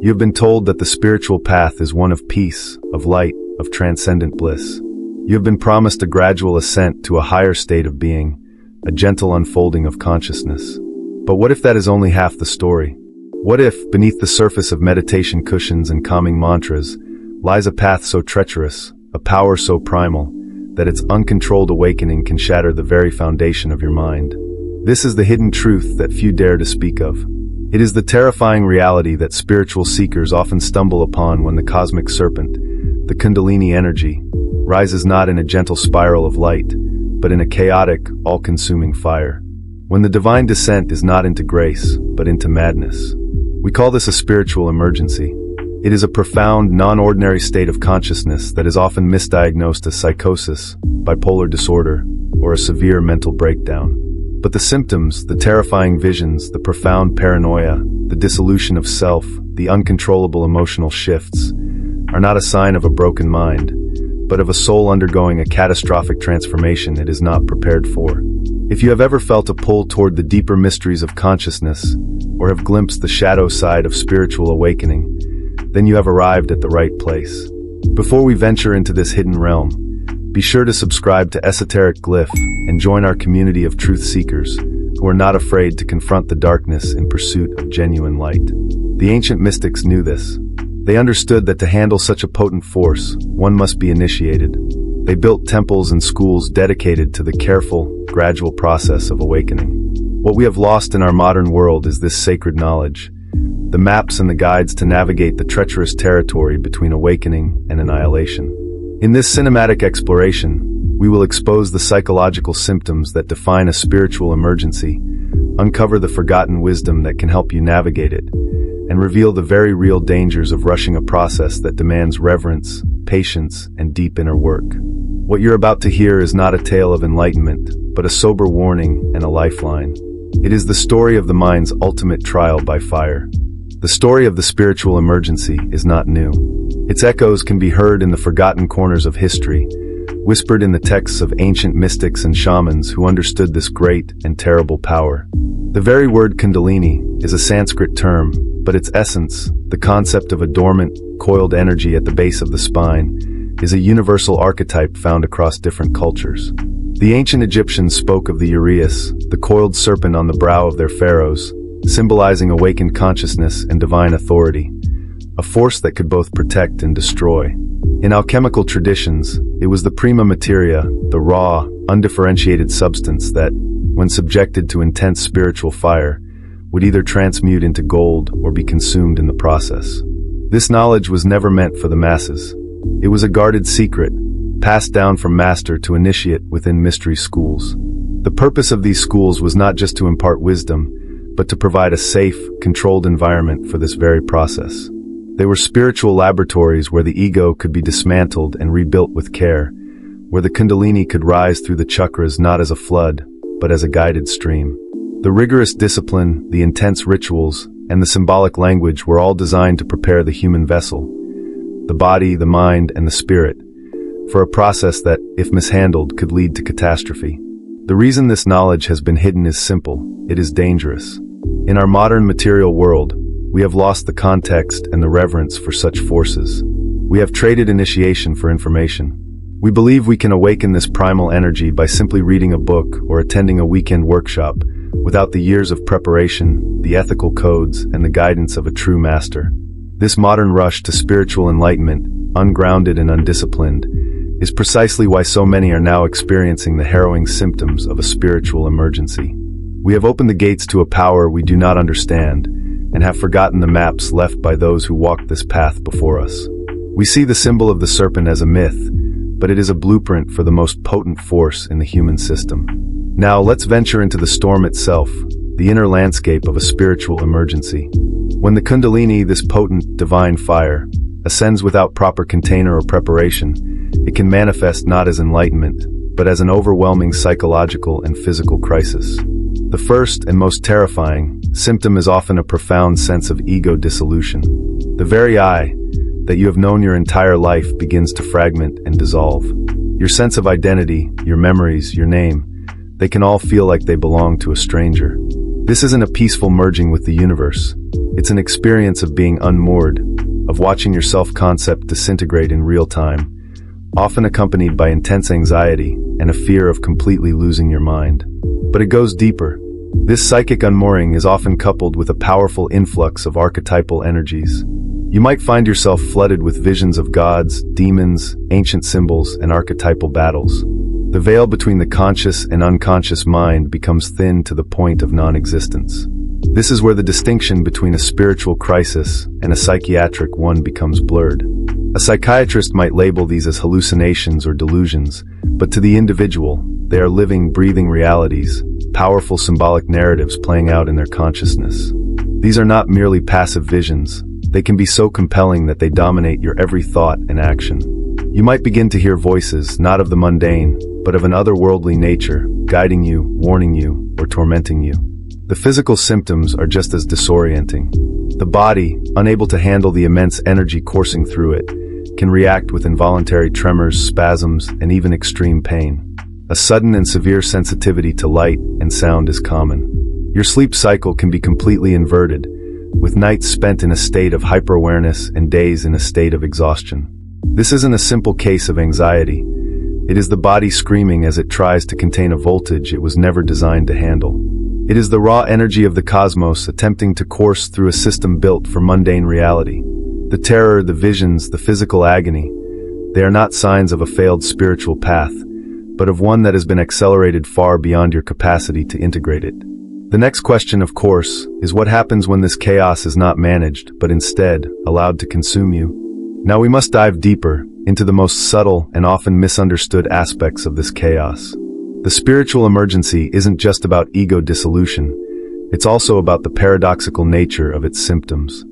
You have been told that the spiritual path is one of peace, of light, of transcendent bliss. You have been promised a gradual ascent to a higher state of being, a gentle unfolding of consciousness. But what if that is only half the story? What if, beneath the surface of meditation cushions and calming mantras, lies a path so treacherous, a power so primal, that its uncontrolled awakening can shatter the very foundation of your mind? This is the hidden truth that few dare to speak of. It is the terrifying reality that spiritual seekers often stumble upon when the cosmic serpent, the Kundalini energy, rises not in a gentle spiral of light, but in a chaotic, all-consuming fire. When the divine descent is not into grace, but into madness. We call this a spiritual emergency. It is a profound, non-ordinary state of consciousness that is often misdiagnosed as psychosis, bipolar disorder, or a severe mental breakdown. But the symptoms, the terrifying visions, the profound paranoia, the dissolution of self, the uncontrollable emotional shifts, are not a sign of a broken mind, but of a soul undergoing a catastrophic transformation it is not prepared for. If you have ever felt a pull toward the deeper mysteries of consciousness, or have glimpsed the shadow side of spiritual awakening, then you have arrived at the right place. Before we venture into this hidden realm, be sure to subscribe to Esoteric Glyph and join our community of truth seekers who are not afraid to confront the darkness in pursuit of genuine light. The ancient mystics knew this. They understood that to handle such a potent force, one must be initiated. They built temples and schools dedicated to the careful, gradual process of awakening. What we have lost in our modern world is this sacred knowledge, the maps and the guides to navigate the treacherous territory between awakening and annihilation. In this cinematic exploration, we will expose the psychological symptoms that define a spiritual emergency, uncover the forgotten wisdom that can help you navigate it, and reveal the very real dangers of rushing a process that demands reverence, patience, and deep inner work. What you're about to hear is not a tale of enlightenment, but a sober warning and a lifeline. It is the story of the mind's ultimate trial by fire. The story of the spiritual emergency is not new. Its echoes can be heard in the forgotten corners of history, whispered in the texts of ancient mystics and shamans who understood this great and terrible power. The very word Kundalini is a Sanskrit term, but its essence, the concept of a dormant, coiled energy at the base of the spine, is a universal archetype found across different cultures. The ancient Egyptians spoke of the uraeus, the coiled serpent on the brow of their pharaohs, symbolizing awakened consciousness and divine authority, a force that could both protect and destroy. In alchemical traditions, it was the prima materia, the raw, undifferentiated substance that, when subjected to intense spiritual fire, would either transmute into gold or be consumed in the process. This knowledge was never meant for the masses. It was a guarded secret, passed down from master to initiate within mystery schools. The purpose of these schools was not just to impart wisdom, but to provide a safe, controlled environment for this very process. They were spiritual laboratories where the ego could be dismantled and rebuilt with care, where the Kundalini could rise through the chakras not as a flood, but as a guided stream. The rigorous discipline, the intense rituals, and the symbolic language were all designed to prepare the human vessel, the body, the mind, and the spirit, for a process that, if mishandled, could lead to catastrophe. The reason this knowledge has been hidden is simple: it is dangerous. In our modern material world, we have lost the context and the reverence for such forces. We have traded initiation for information. We believe we can awaken this primal energy by simply reading a book or attending a weekend workshop, without the years of preparation, the ethical codes, and the guidance of a true master. This modern rush to spiritual enlightenment, ungrounded and undisciplined, is precisely why so many are now experiencing the harrowing symptoms of a spiritual emergency. We have opened the gates to a power we do not understand, and have forgotten the maps left by those who walked this path before us. We see the symbol of the serpent as a myth, but it is a blueprint for the most potent force in the human system. Now let's venture into the storm itself, the inner landscape of a spiritual emergency. When the Kundalini, this potent, divine fire, ascends without proper container or preparation, it can manifest not as enlightenment, but as an overwhelming psychological and physical crisis. The first and most terrifying symptom is often a profound sense of ego dissolution. The very I that you have known your entire life begins to fragment and dissolve. Your sense of identity, your memories, your name, they can all feel like they belong to a stranger. This isn't a peaceful merging with the universe. It's an experience of being unmoored, of watching your self-concept disintegrate in real time, often accompanied by intense anxiety and a fear of completely losing your mind. But it goes deeper. This psychic unmooring is often coupled with a powerful influx of archetypal energies. You might find yourself flooded with visions of gods, demons, ancient symbols, and archetypal battles. The veil between the conscious and unconscious mind becomes thin to the point of non-existence. This is where the distinction between a spiritual crisis and a psychiatric one becomes blurred. A psychiatrist might label these as hallucinations or delusions, but to the individual, they are living, breathing realities, powerful symbolic narratives playing out in their consciousness. These are not merely passive visions. They can be so compelling that they dominate your every thought and action. You might begin to hear voices, not of the mundane, but of an otherworldly nature, guiding you, warning you, or tormenting you. The physical symptoms are just as disorienting. The body, unable to handle the immense energy coursing through it, can react with involuntary tremors, spasms, and even extreme pain. A sudden and severe sensitivity to light and sound is common. Your sleep cycle can be completely inverted, with nights spent in a state of hyper-awareness and days in a state of exhaustion. This isn't a simple case of anxiety. It is the body screaming as it tries to contain a voltage it was never designed to handle. It is the raw energy of the cosmos attempting to course through a system built for mundane reality. The terror, the visions, the physical agony, they are not signs of a failed spiritual path, but of one that has been accelerated far beyond your capacity to integrate it. The next question, of course, is what happens when this chaos is not managed, but instead allowed to consume you? Now we must dive deeper into the most subtle and often misunderstood aspects of this chaos. The spiritual emergency isn't just about ego dissolution, it's also about the paradoxical nature of its symptoms.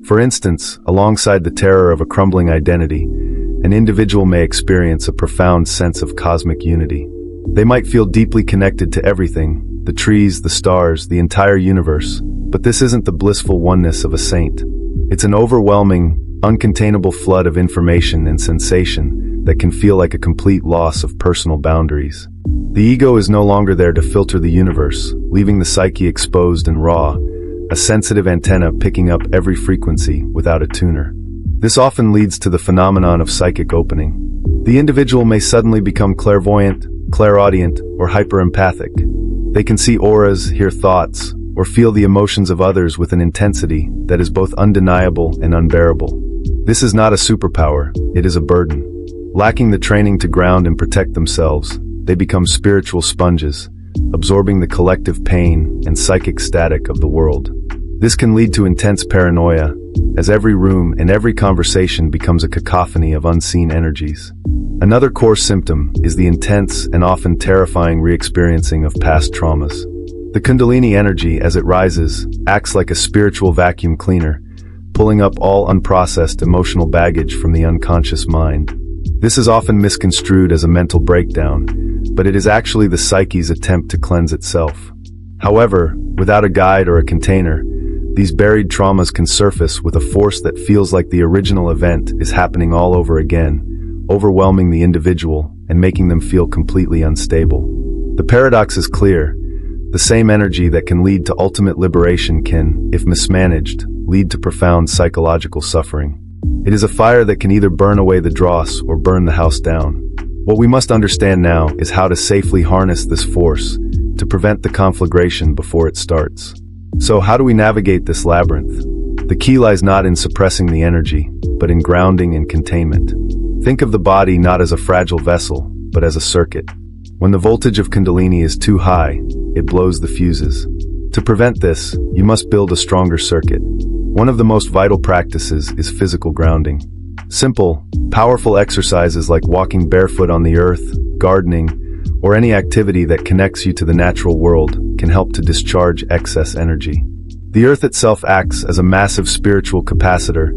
For instance, alongside the terror of a crumbling identity, an individual may experience a profound sense of cosmic unity. They might feel deeply connected to everything, the trees, the stars, the entire universe, but this isn't the blissful oneness of a saint. It's an overwhelming, uncontainable flood of information and sensation that can feel like a complete loss of personal boundaries. The ego is no longer there to filter the universe, leaving the psyche exposed and raw, a sensitive antenna picking up every frequency without a tuner. This often leads to the phenomenon of psychic opening. The individual may suddenly become clairvoyant, clairaudient, or hyper-empathic. They can see auras, hear thoughts, or feel the emotions of others with an intensity that is both undeniable and unbearable. This is not a superpower, it is a burden. Lacking the training to ground and protect themselves, they become spiritual sponges, absorbing the collective pain and psychic static of the world. This can lead to intense paranoia, as every room and every conversation becomes a cacophony of unseen energies. Another core symptom is the intense and often terrifying re-experiencing of past traumas. The Kundalini energy, as it rises, acts like a spiritual vacuum cleaner, pulling up all unprocessed emotional baggage from the unconscious mind. This is often misconstrued as a mental breakdown, but it is actually the psyche's attempt to cleanse itself. However, without a guide or a container, these buried traumas can surface with a force that feels like the original event is happening all over again, overwhelming the individual and making them feel completely unstable. The paradox is clear. The same energy that can lead to ultimate liberation can, if mismanaged, lead to profound psychological suffering. It is a fire that can either burn away the dross or burn the house down. What we must understand now is how to safely harness this force to prevent the conflagration before it starts. So how do we navigate this labyrinth? The key lies not in suppressing the energy, but in grounding and containment. Think of the body not as a fragile vessel, but as a circuit. When the voltage of Kundalini is too high, it blows the fuses. To prevent this, you must build a stronger circuit. One of the most vital practices is physical grounding. Simple, powerful exercises like walking barefoot on the earth, gardening, or any activity that connects you to the natural world can help to discharge excess energy. The earth itself acts as a massive spiritual capacitor,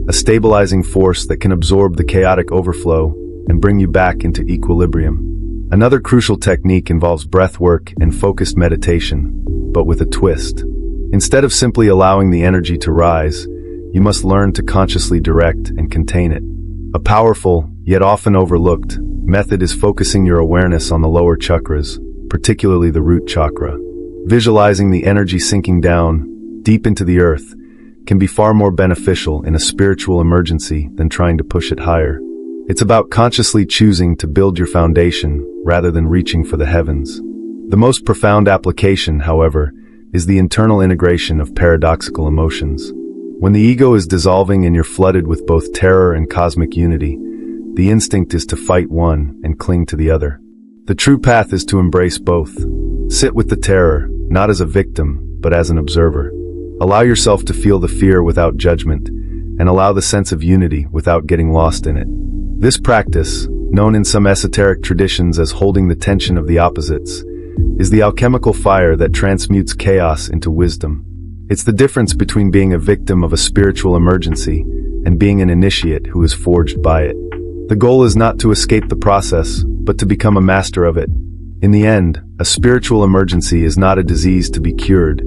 a stabilizing force that can absorb the chaotic overflow and bring you back into equilibrium. Another crucial technique involves breath work and focused meditation, but with a twist. Instead of simply allowing the energy to rise, you must learn to consciously direct and contain it. A powerful, yet often overlooked, method is focusing your awareness on the lower chakras, particularly the root chakra. Visualizing the energy sinking down, deep into the earth, can be far more beneficial in a spiritual emergency than trying to push it higher. It's about consciously choosing to build your foundation rather than reaching for the heavens. The most profound application, however, is the internal integration of paradoxical emotions. When the ego is dissolving and you're flooded with both terror and cosmic unity, the instinct is to fight one and cling to the other. The true path is to embrace both. Sit with the terror, not as a victim, but as an observer. Allow yourself to feel the fear without judgment, and allow the sense of unity without getting lost in it. This practice, known in some esoteric traditions as holding the tension of the opposites, is the alchemical fire that transmutes chaos into wisdom. It's the difference between being a victim of a spiritual emergency and being an initiate who is forged by it. The goal is not to escape the process, but to become a master of it. In the end, a spiritual emergency is not a disease to be cured,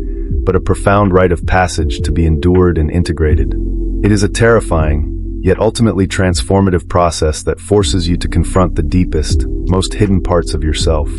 but a profound rite of passage to be endured and integrated. It is a terrifying, yet ultimately transformative process that forces you to confront the deepest, most hidden parts of yourself.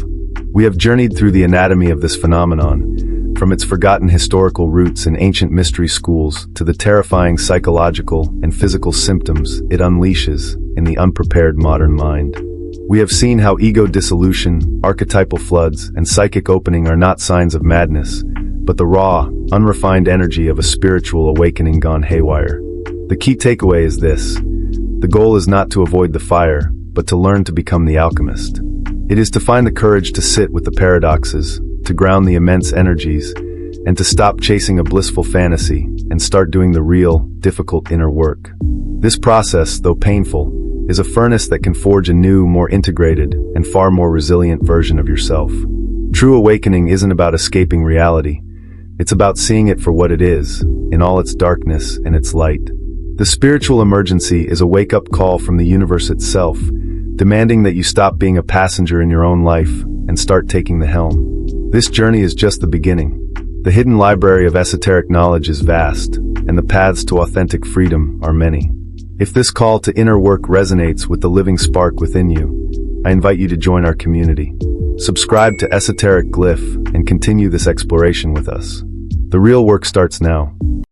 We have journeyed through the anatomy of this phenomenon, from its forgotten historical roots in ancient mystery schools to the terrifying psychological and physical symptoms it unleashes in the unprepared modern mind. We have seen how ego dissolution, archetypal floods, and psychic opening are not signs of madness, but the raw, unrefined energy of a spiritual awakening gone haywire. The key takeaway is this: the goal is not to avoid the fire, but to learn to become the alchemist. It is to find the courage to sit with the paradoxes, to ground the immense energies, and to stop chasing a blissful fantasy and start doing the real, difficult inner work. This process, though painful, is a furnace that can forge a new, more integrated, and far more resilient version of yourself. True awakening isn't about escaping reality. It's about seeing it for what it is, in all its darkness and its light. The spiritual emergency is a wake-up call from the universe itself, demanding that you stop being a passenger in your own life and start taking the helm. This journey is just the beginning. The hidden library of esoteric knowledge is vast, and the paths to authentic freedom are many. If this call to inner work resonates with the living spark within you, I invite you to join our community. Subscribe to Esoteric Glyph and continue this exploration with us. The real work starts now.